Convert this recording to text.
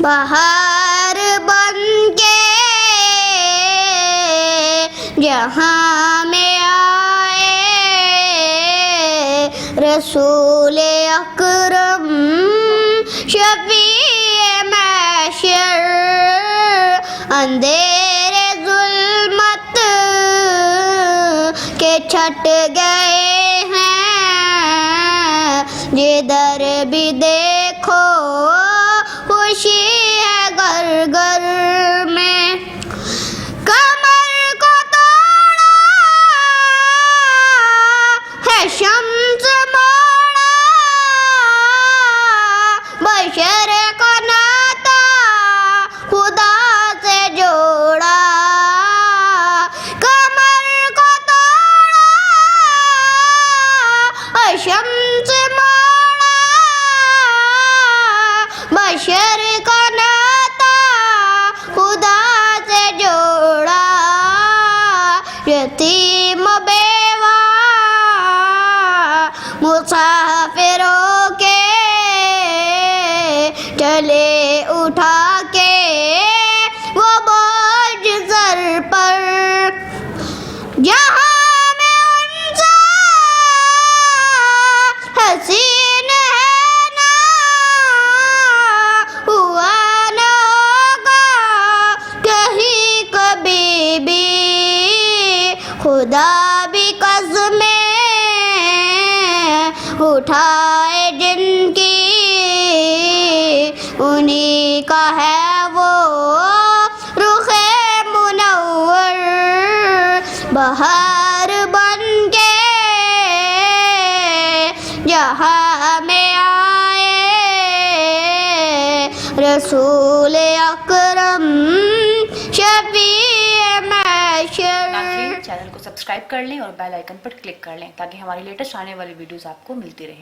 بہار بن کے جہاں میں آئے رسول اکرم شفیع محشر، اندھیرے ظلمت کے چھٹ گئے ہیں، جدھر بھی دیکھو خوشی ہے گھر گھر میں۔ کمر کو توڑا ہے شمس موڑا، بشر کو ناتا خدا سے جوڑا۔ کمر کو توڑا ہے شمس موڑا، بشر کو ناتا خدا سے جوڑا۔ یتیم و بیوہ مسافروں کے چلے اٹھا کے وہ بوجھ سر پر، جہاں میں ان سے حسین ہے نا ہوا نہ ہوگا کہیں کبھی بھی، خدا بھی قسمیں اٹھائے جن کی انہی کا ہے وہ رخ منور۔ بہار بن کے جہاں میں آئے رسول اکرم شفیع محشر۔ ناظرین، چینل کو سبسکرائب کر لیں اور بیل آئیکن پر کلک کر لیں تاکہ ہماری لیٹسٹ آنے والی ویڈیوز آپ کو ملتی رہیں۔